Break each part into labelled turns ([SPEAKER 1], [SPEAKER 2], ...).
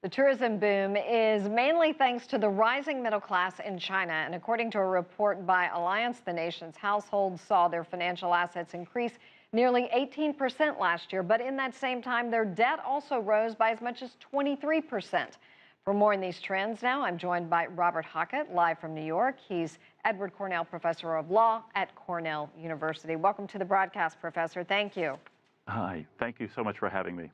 [SPEAKER 1] The tourism boom is mainly thanks to the rising middle class in China. And according to a report by Alliance, the nation's households saw their financial assets increase nearly 18% last year. But in that same time, their debt also rose by as much as 23%. For more on these trends now, I'm joined by Robert Hockett, live from New York. He's Edward Cornell Professor of Law at Cornell University. Welcome to the broadcast, Professor. Thank you.
[SPEAKER 2] Hi, thank you so much for having me.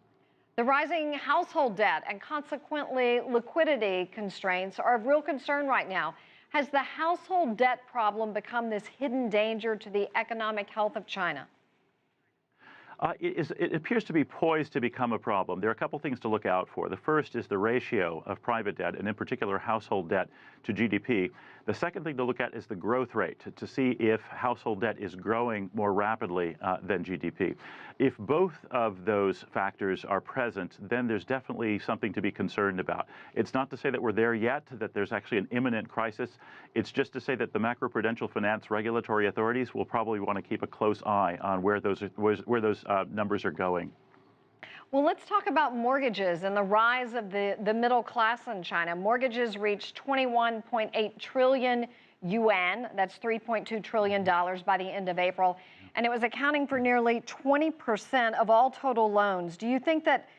[SPEAKER 1] The rising household debt and consequently liquidity constraints are of real concern right now. Has the household debt problem become this hidden danger to the economic health of China?
[SPEAKER 2] It appears to be poised to become a problem. There are a couple things to look out for. The first is the ratio of private debt, and in particular household debt to GDP. The second thing to look at is the growth rate, to see if household debt is growing more rapidly than GDP. If both of those factors are present, then there's definitely something to be concerned about. It's not to say that we're there yet, that there's actually an imminent crisis. It's just to say that the macroprudential finance regulatory authorities will probably want to keep a close eye on where those numbers are going.
[SPEAKER 1] Well, let's talk about mortgages and the rise of the middle class in China. Mortgages reached 21.8 trillion yuan, that's $3.2 trillion by the end of April, and it was accounting for nearly 20% of all total loans. Do you think that,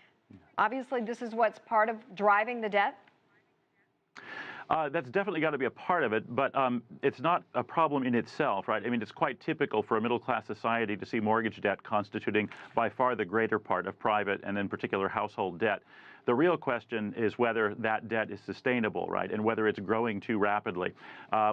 [SPEAKER 1] obviously, this is what's part of driving the debt?
[SPEAKER 2] That's definitely got to be a part of it, but it's not a problem in itself, right? I mean, it's quite typical for a middle-class society to see mortgage debt constituting by far the greater part of private and in particular household debt. The real question is whether that debt is sustainable, right, and whether it's growing too rapidly.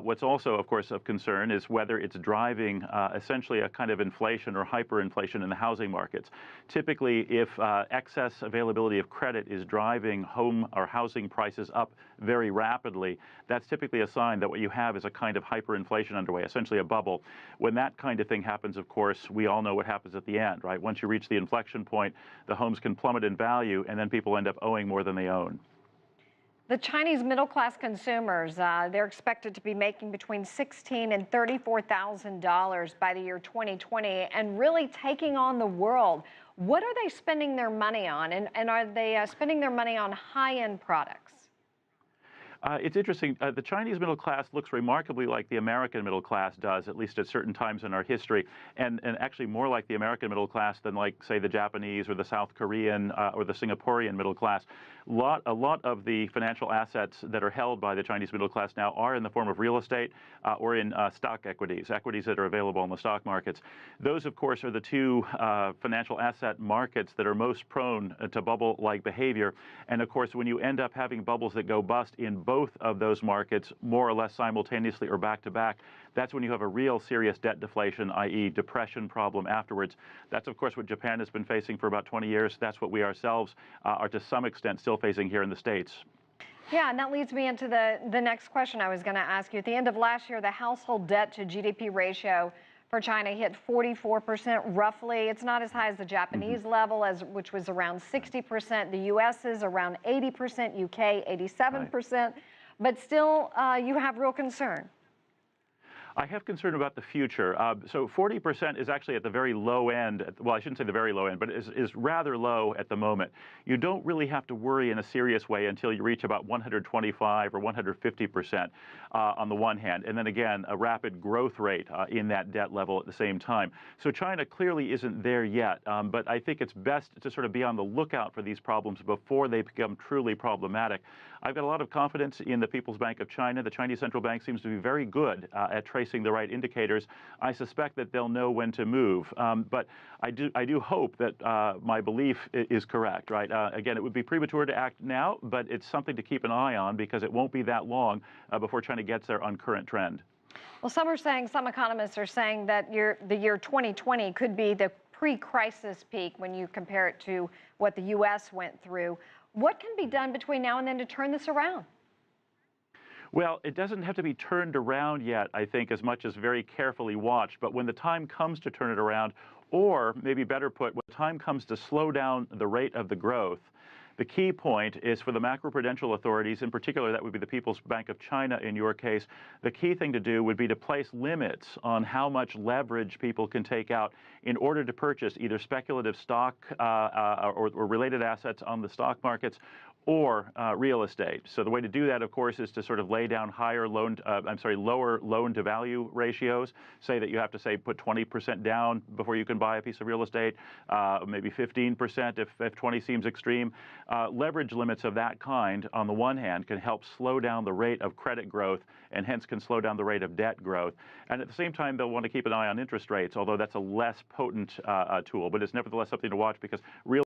[SPEAKER 2] What's also, of course, of concern is whether it's driving essentially a kind of inflation or hyperinflation in the housing markets. Typically, if excess availability of credit is driving home or housing prices up very rapidly, that's typically a sign that what you have is a kind of hyperinflation underway, essentially a bubble. When that kind of thing happens, of course, we all know what happens at the end, right? Once you reach the inflection point, the homes can plummet in value, and then people end up owing more than they own.
[SPEAKER 1] The Chinese middle-class consumers, they're expected to be making between $16,000 and $34,000 by the year 2020 and really taking on the world. What are they spending their money on, and are they spending their money on high-end products?
[SPEAKER 2] It's interesting. The Chinese middle class looks remarkably like the American middle class does, at least at certain times in our history, and actually more like the American middle class than like, say, the Japanese or the South Korean or the Singaporean middle class. A lot of the financial assets that are held by the Chinese middle class now are in the form of real estate or in stock equities that are available in the stock markets. Those, of course, are the two financial asset markets that are most prone to bubble-like behavior. And, of course, when you end up having bubbles that go bust in both of those markets more or less simultaneously or back-to-back, that's when you have a real serious debt deflation, i.e. depression problem afterwards. That's, of course, what Japan has been facing for about 20 years. That's what we ourselves are to some extent still facing here in the States.
[SPEAKER 1] Yeah, and that leads me into the next question I was going to ask you. At the end of last year, the household debt to GDP ratio for China hit 44% roughly. It's not as high as the Japanese level, which was around 60%. The U.S. is around 80%, UK 87%. Right. But still, you have real concern.
[SPEAKER 2] I have concern about the future. So 40% is actually at the very low end. Well, I shouldn't say the very low end, but is rather low at the moment. You don't really have to worry in a serious way until you reach about 125 or 150% on the one hand. And then again, a rapid growth rate in that debt level at the same time. So China clearly isn't there yet. But I think it's best to sort of be on the lookout for these problems before they become truly problematic. I've got a lot of confidence in the People's Bank of China. The Chinese central bank seems to be very good at tracing the right indicators. I suspect that they'll know when to move. But I do hope that my belief is correct, right? Again, it would be premature to act now, but it's something to keep an eye on because it won't be that long before China gets there on current trend.
[SPEAKER 1] Well, some economists are saying that the year 2020 could be the pre-crisis peak when you compare it to what the U.S. went through. What can be done between now and then to turn this around?
[SPEAKER 2] Well, it doesn't have to be turned around yet, I think, as much as very carefully watched. But when the time comes to turn it around, or maybe better put, when the time comes to slow down the rate of the growth, The key point is for the macroprudential authorities, in particular, that would be the People's Bank of China in your case, the key thing to do would be to place limits on how much leverage people can take out in order to purchase either speculative stock or related assets on the stock markets or real estate. So the way to do that, of course, is to sort of lay down lower loan-to-value ratios. Say that you have to, say, put 20% down before you can buy a piece of real estate, maybe 15% if 20 seems extreme. Leverage limits of that kind, on the one hand, can help slow down the rate of credit growth and hence can slow down the rate of debt growth. And at the same time, they'll want to keep an eye on interest rates, although that's a less potent tool, but it's nevertheless something to watch because real